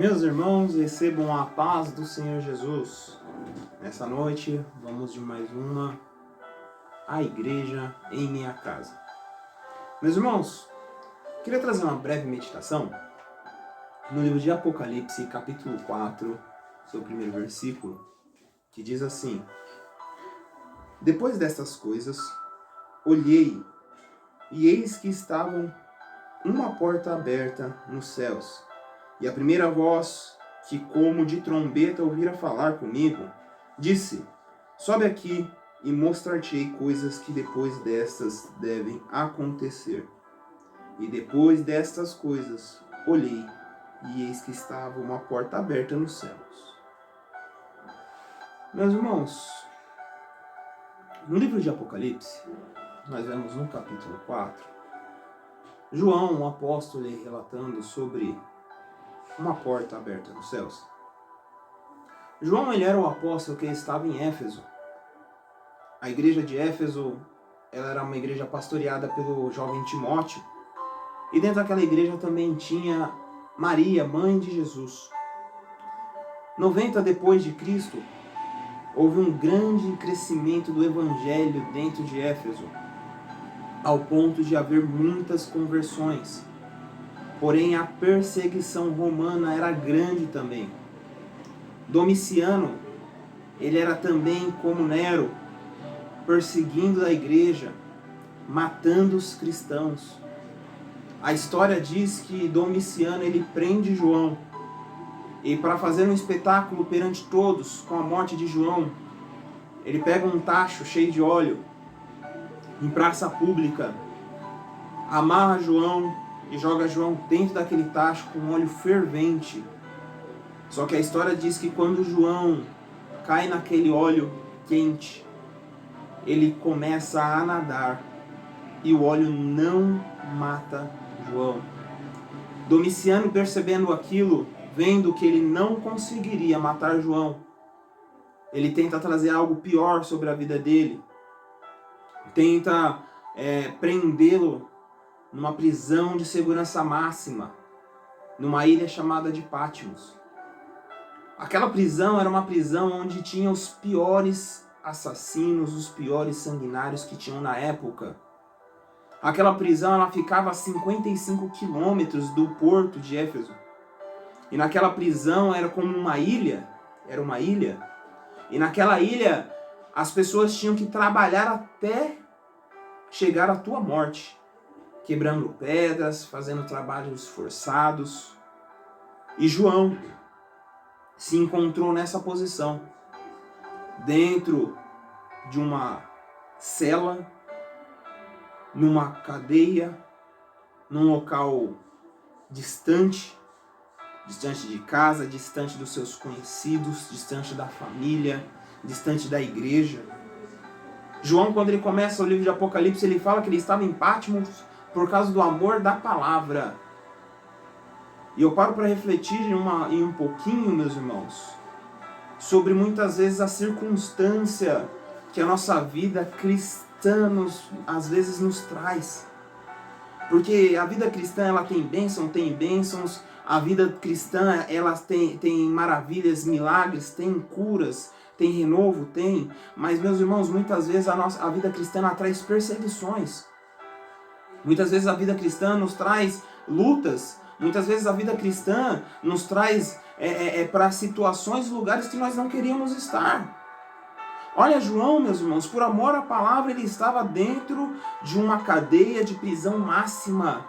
Meus irmãos, recebam a paz do Senhor Jesus. Nessa noite, vamos de mais uma A Igreja em Minha Casa. Meus irmãos, queria trazer uma breve meditação no livro de Apocalipse, capítulo 4, seu primeiro versículo, que diz assim: Depois destas coisas, olhei, e eis que estavam uma porta aberta nos céus. E a primeira voz, que como de trombeta ouvira falar comigo, disse: Sobe aqui e mostrar-te-ei coisas que depois destas devem acontecer. E depois destas coisas, olhei, e eis que estava uma porta aberta nos céus. Meus irmãos, no livro de Apocalipse, nós vemos no capítulo 4, João, o apóstolo, relatando sobre uma porta aberta nos céus. João, ele era o apóstolo que estava em Éfeso. A igreja de Éfeso, ela era uma igreja pastoreada pelo jovem Timóteo. E dentro daquela igreja também tinha Maria, mãe de Jesus. 90 depois de Cristo, houve um grande crescimento do evangelho dentro de Éfeso, ao ponto de haver muitas conversões. Porém, a perseguição romana era grande também. Domiciano, ele era também como Nero, perseguindo a igreja, matando os cristãos. A história diz que Domiciano, ele prende João, e para fazer um espetáculo perante todos, com a morte de João, ele pega um tacho cheio de óleo, em praça pública, amarra João, e joga João dentro daquele tacho com óleo fervente. Só que a história diz que quando João cai naquele óleo quente, ele começa a nadar e o óleo não mata João. Domiciano, percebendo aquilo, vendo que ele não conseguiria matar João, ele tenta trazer algo pior sobre a vida dele, tenta prendê-lo numa prisão de segurança máxima, numa ilha chamada de Patmos. Aquela prisão era uma prisão onde tinha os piores assassinos, os piores sanguinários que tinham na época. Aquela prisão, ela ficava a 55 quilômetros do porto de Éfeso. E naquela prisão era como uma ilha, e naquela ilha as pessoas tinham que trabalhar até chegar à tua morte, quebrando pedras, fazendo trabalhos forçados. E João se encontrou nessa posição, dentro de uma cela, numa cadeia, num local distante de casa, distante dos seus conhecidos, distante da família, distante da igreja. João, quando ele começa o livro de Apocalipse, ele fala que ele estava em Patmos por causa do amor da palavra. E eu paro para refletir em um pouquinho, meus irmãos, sobre muitas vezes a circunstância que a nossa vida cristã às vezes nos traz. Porque a vida cristã, ela tem bênçãos, a vida cristã, ela tem maravilhas, milagres, tem curas, tem renovo, mas, meus irmãos, muitas vezes a vida cristã, ela traz perseguições. Muitas vezes a vida cristã nos traz lutas. Muitas vezes a vida cristã nos traz para situações e lugares que nós não queríamos estar. Olha João, meus irmãos, por amor à palavra, ele estava dentro de uma cadeia de prisão máxima.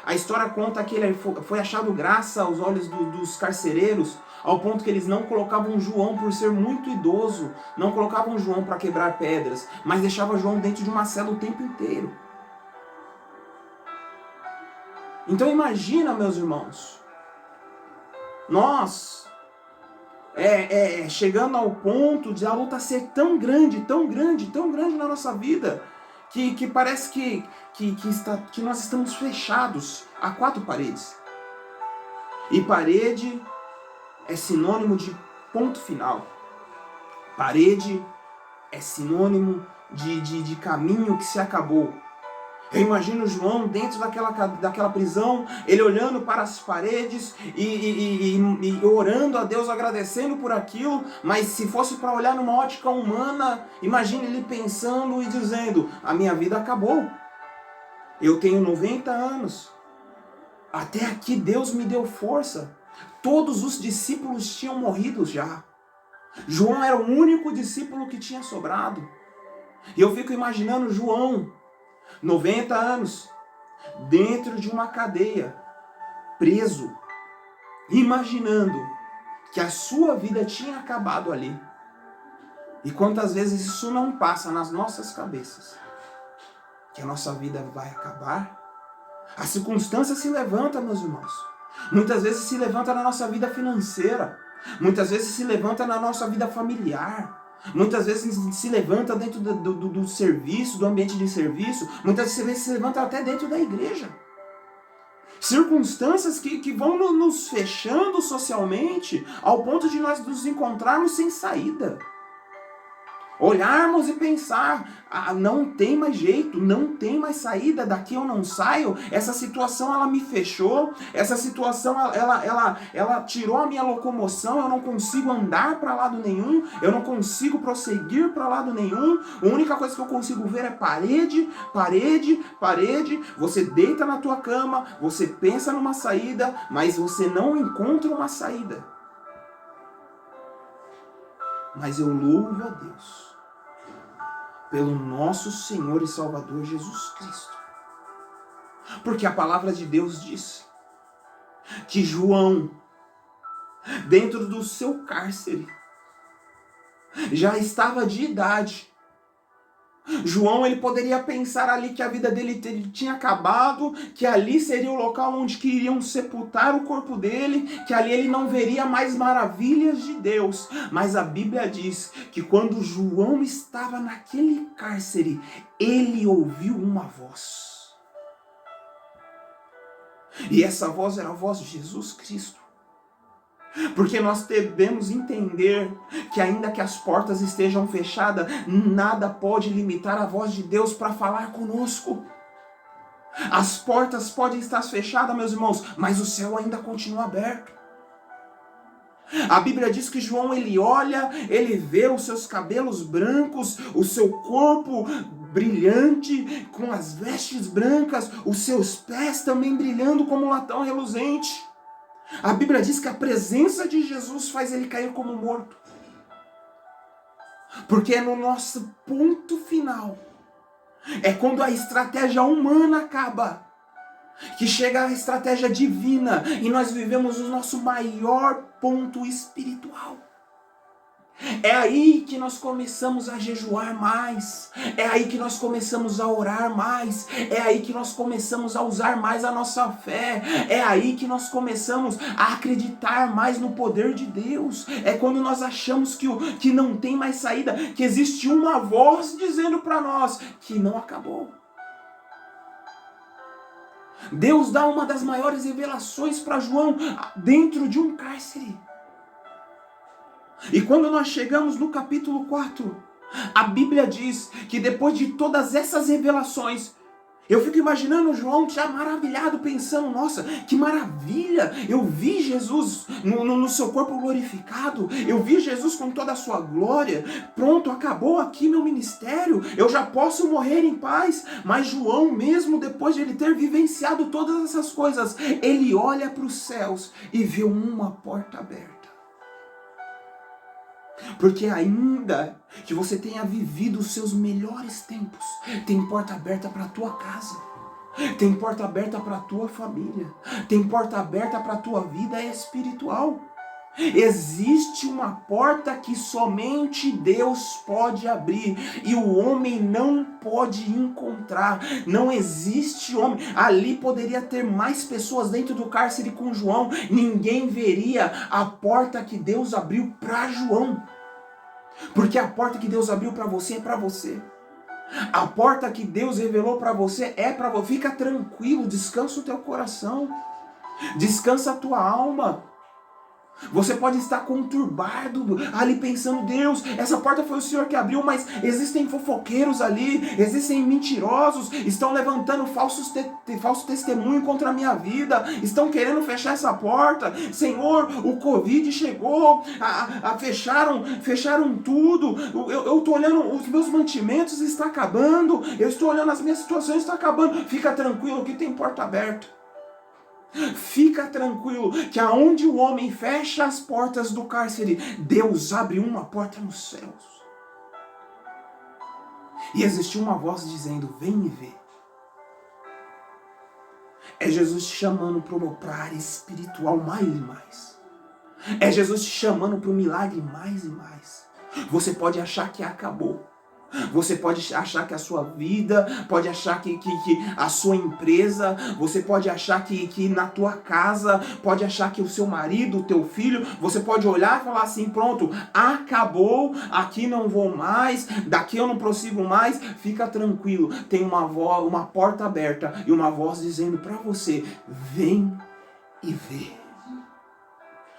A história conta que ele foi achado graça aos olhos dos carcereiros, ao ponto que eles não colocavam João por ser muito idoso, não colocavam João para quebrar pedras, mas deixavam João dentro de uma cela o tempo inteiro. Então imagina, meus irmãos, nós chegando ao ponto de a luta ser tão grande na nossa vida, que parece que nós estamos fechados a quatro paredes. E parede é sinônimo de ponto final. Parede é sinônimo de caminho que se acabou. Eu imagino João dentro daquela prisão, ele olhando para as paredes e orando a Deus, agradecendo por aquilo, mas se fosse para olhar numa ótica humana, imagine ele pensando e dizendo: a minha vida acabou, eu tenho 90 anos, até aqui Deus me deu força, todos os discípulos tinham morrido já, João era o único discípulo que tinha sobrado, e eu fico imaginando João, 90 anos, dentro de uma cadeia, preso, imaginando que a sua vida tinha acabado ali. E quantas vezes isso não passa nas nossas cabeças? Que a nossa vida vai acabar? A circunstância se levanta, meus irmãos. Muitas vezes se levanta na nossa vida financeira. Muitas vezes se levanta na nossa vida familiar. Muitas vezes se levanta dentro do serviço, do ambiente de serviço. Muitas vezes se levanta até dentro da igreja. Circunstâncias que vão nos fechando socialmente ao ponto de nós nos encontrarmos sem saída. Olharmos e pensar: não tem mais jeito, não tem mais saída, daqui eu não saio, essa situação ela me fechou, essa situação ela tirou a minha locomoção, eu não consigo andar para lado nenhum, eu não consigo prosseguir para lado nenhum, a única coisa que eu consigo ver é parede, parede, parede. Você deita na tua cama, você pensa numa saída, mas você não encontra uma saída. Mas eu louvo a Deus pelo nosso Senhor e Salvador Jesus Cristo. Porque a palavra de Deus diz que João, dentro do seu cárcere, já estava de idade. João, ele poderia pensar ali que a vida dele tinha acabado, que ali seria o local onde iriam sepultar o corpo dele, que ali ele não veria mais maravilhas de Deus. Mas a Bíblia diz que quando João estava naquele cárcere, ele ouviu uma voz. E essa voz era a voz de Jesus Cristo. Porque nós devemos entender que ainda que as portas estejam fechadas, nada pode limitar a voz de Deus para falar conosco. As portas podem estar fechadas, meus irmãos, mas o céu ainda continua aberto. A Bíblia diz que João, ele olha, ele vê os seus cabelos brancos, o seu corpo brilhante, com as vestes brancas, os seus pés também brilhando como um latão reluzente. A Bíblia diz que a presença de Jesus faz ele cair como morto. Porque é no nosso ponto final, é quando a estratégia humana acaba, que chega a estratégia divina e nós vivemos o nosso maior ponto espiritual. É aí que nós começamos a jejuar mais, é aí que nós começamos a orar mais, é aí que nós começamos a usar mais a nossa fé, é aí que nós começamos a acreditar mais no poder de Deus, é quando nós achamos que não tem mais saída, que existe uma voz dizendo para nós que não acabou. Deus dá uma das maiores revelações para João dentro de um cárcere. E quando nós chegamos no capítulo 4, a Bíblia diz que depois de todas essas revelações, eu fico imaginando João já maravilhado, pensando: nossa, que maravilha, eu vi Jesus no seu corpo glorificado, eu vi Jesus com toda a sua glória, pronto, acabou aqui meu ministério, eu já posso morrer em paz. Mas João, mesmo depois de ele ter vivenciado todas essas coisas, ele olha para os céus e vê uma porta aberta. Porque ainda que você tenha vivido os seus melhores tempos, tem porta aberta para a tua casa, tem porta aberta para a tua família, tem porta aberta para a tua vida espiritual. Existe uma porta que somente Deus pode abrir e o homem não pode encontrar. Não existe homem. Ali poderia ter mais pessoas dentro do cárcere com João. Ninguém veria a porta que Deus abriu para João. Porque a porta que Deus abriu para você é para você. A porta que Deus revelou para você é para você. Fica tranquilo, descansa o teu coração. Descansa a tua alma. Você pode estar conturbado ali pensando, Deus, essa porta foi o Senhor que abriu, mas existem fofoqueiros ali, existem mentirosos, estão levantando falso testemunho contra a minha vida, estão querendo fechar essa porta. Senhor, o Covid chegou, fecharam tudo, eu estou olhando, os meus mantimentos estão acabando, eu estou olhando as minhas situações estão acabando. Fica tranquilo que tem porta aberta. Fica tranquilo que aonde o homem fecha as portas do cárcere, Deus abre uma porta nos céus. E existiu uma voz dizendo, vem me ver. É Jesus te chamando para a área espiritual mais e mais. É Jesus te chamando para o milagre mais e mais. Você pode achar que acabou. Você pode achar que a sua vida, pode achar que a sua empresa, você pode achar que na tua casa, pode achar que o seu marido, o teu filho, você pode olhar e falar assim, pronto, acabou, aqui não vou mais, daqui eu não prossigo mais. Fica tranquilo, tem uma porta aberta e uma voz dizendo para você, vem e vê.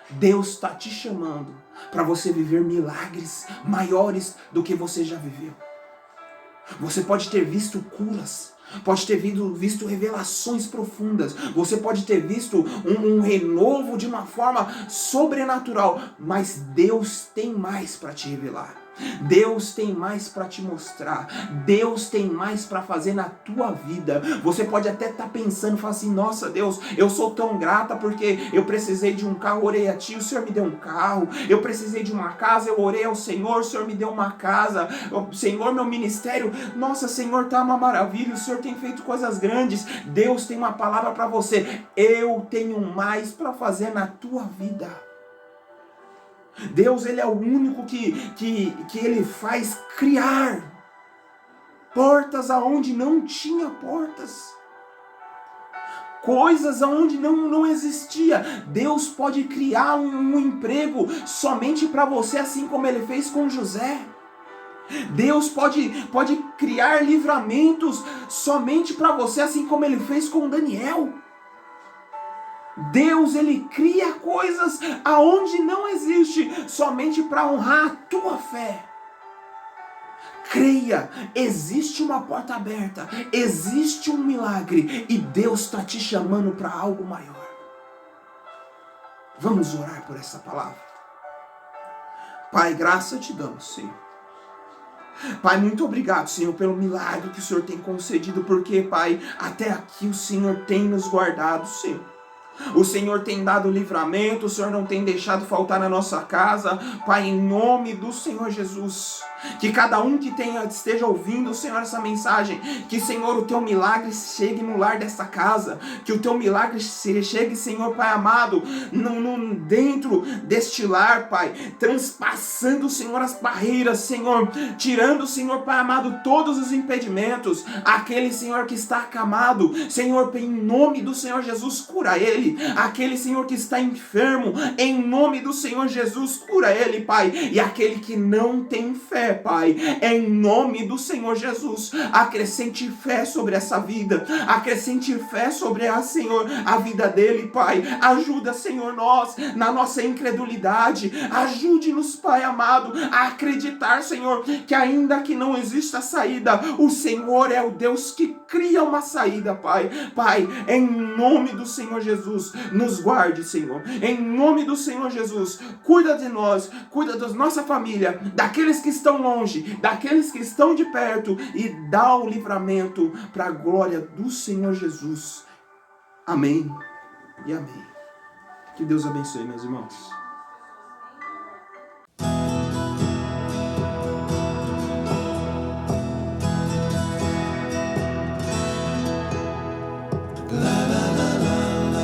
Deus está te chamando para você viver milagres maiores do que você já viveu. Você pode ter visto curas, pode ter visto revelações profundas, você pode ter visto um renovo de uma forma sobrenatural, mas Deus tem mais para te revelar. Deus tem mais para te mostrar. Deus tem mais para fazer na tua vida. Você pode até estar pensando, falar assim, nossa Deus, eu sou tão grata porque eu precisei de um carro, orei a ti, o Senhor me deu um carro. Eu precisei de uma casa, eu orei ao Senhor, o Senhor me deu uma casa. Senhor, meu ministério, nossa, Senhor, tá uma maravilha, o Senhor tem feito coisas grandes. Deus tem uma palavra para você. Eu tenho mais para fazer na tua vida. Deus, Ele é o único que Ele faz criar portas aonde não tinha portas. Coisas aonde não existia. Deus pode criar um emprego somente para você, assim como Ele fez com José. Deus pode criar livramentos somente para você, assim como Ele fez com Daniel. Deus, Ele cria coisas aonde não existe, somente para honrar a tua fé. Creia, existe uma porta aberta, existe um milagre e Deus está te chamando para algo maior. Vamos orar por essa palavra. Pai, graça te damos, Senhor. Pai, muito obrigado, Senhor, pelo milagre que o Senhor tem concedido, porque, Pai, até aqui o Senhor tem nos guardado, Senhor. O Senhor tem dado livramento, o Senhor não tem deixado faltar na nossa casa. Pai, em nome do Senhor Jesus, que cada um que esteja ouvindo, Senhor, essa mensagem, que, Senhor, o teu milagre chegue no lar dessa casa, que o teu milagre chegue, Senhor, Pai amado, dentro deste lar, Pai, transpassando, Senhor, as barreiras, Senhor, tirando, Senhor, Pai amado, todos os impedimentos. Aquele, Senhor, que está acamado, Senhor, em nome do Senhor Jesus, cura ele. Aquele, Senhor, que está enfermo, em nome do Senhor Jesus, cura ele, Pai. E aquele que não tem fé, Pai, em nome do Senhor Jesus, acrescente fé sobre essa vida, acrescente fé sobre Senhor, a vida dele, Pai. Ajuda, Senhor, nós, na nossa incredulidade, ajude-nos, Pai amado, a acreditar, Senhor, que ainda que não exista saída, o Senhor é o Deus que cria uma saída, Pai. Pai, em nome do Senhor Jesus, nos guarde, Senhor. Em nome do Senhor Jesus, cuida de nós, cuida da nossa família, daqueles que estão longe, daqueles que estão de perto, e dá o livramento para a glória do Senhor Jesus. Amém e amém. Que Deus abençoe, meus irmãos.